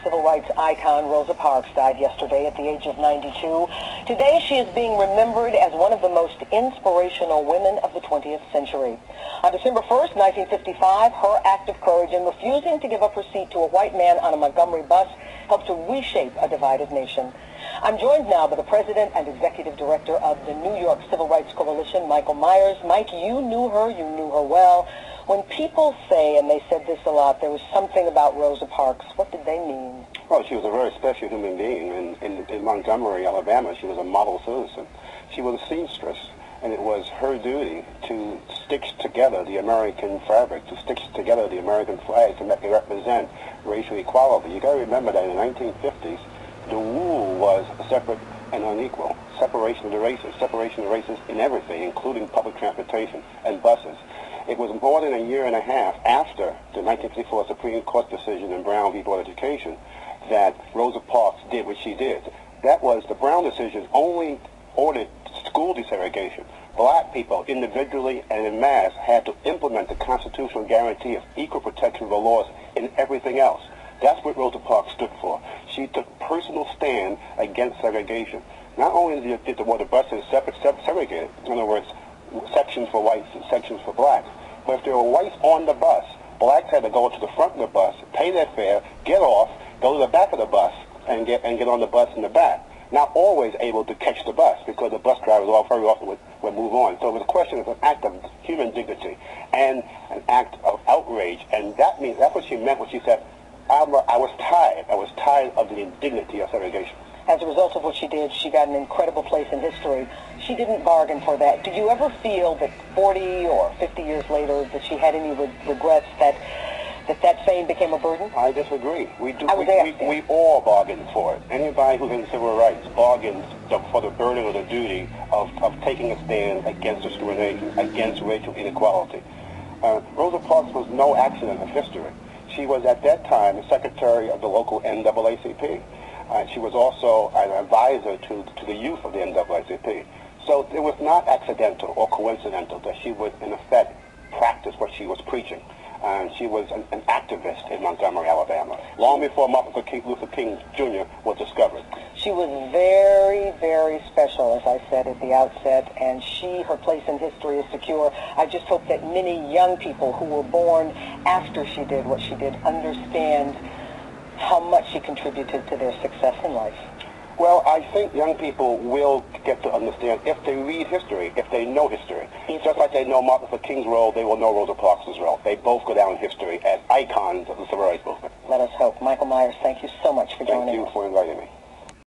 Civil rights icon Rosa Parks died yesterday at the age of 92. Today she is being remembered as one of the most inspirational women of the 20th century. On December 1st, 1955, her act of courage in refusing to give up her seat to a white man on a Montgomery bus helped to reshape a divided nation. I'm joined now by the president and executive director of the New York Civil Rights Coalition, Michael Myers. Mike, you knew her well. When people say, and they said this a lot, there was something about Rosa Parks, what did they mean? Well, she was a very special human being. In Montgomery, Alabama, she was a model citizen. She was a seamstress, and it was her duty to stitch together the American fabric, to stitch together the American flag to make it represent racial equality. You got to remember that in the 1950s, the rule was separate and unequal. Separation of the races in everything, including public transportation and buses. It was more than a year and a half after the 1954 Supreme Court decision in Brown v. Board of Education that Rosa Parks did what she did. That was the Brown decision only ordered school desegregation. Black people individually and in mass had to implement the constitutional guarantee of equal protection of the laws in everything else. That's what Rosa Parks stood for. She took personal stand against segregation. Not only did the buses segregated, in other words, sections for whites and sections for blacks, but if there were whites on the bus, blacks had to go to the front of the bus, pay their fare, get off, go to the back of the bus, and get on the bus in the back. Not always able to catch the bus because the bus drivers very often would move on. So it was a question of an act of human dignity and an act of outrage, and that's what she meant when she said, I was tired of the indignity of segregation. As a result of what she did, she got an incredible place in history. She didn't bargain for that. Do you ever feel that 40 or 50 years later that she had any regrets that fame became a burden? I disagree. We all bargained for it. Anybody who's in civil rights bargains for the burden or the duty of taking a stand against discrimination, against racial inequality. Rosa Parks was no accident of history. She was at that time the secretary of the local NAACP. She was also an advisor to the youth of the NAACP. So it was not accidental or coincidental that she would, in effect, practice what she was preaching. She was an activist in Montgomery, Alabama, long before Martin Luther King Jr. was discovered. She was very, very special, as I said at the outset, and her place in history is secure. I just hope that many young people who were born after she did what she did understand how much she contributed to their success in life. Well, I think young people will get to understand if they read history, if they know history. Just like they know Martin Luther King's role, they will know Rosa Parks' role. They both go down in history as icons of the civil rights movement. Let us hope. Michael Myers, thank you so much for joining us. Thank you for inviting me.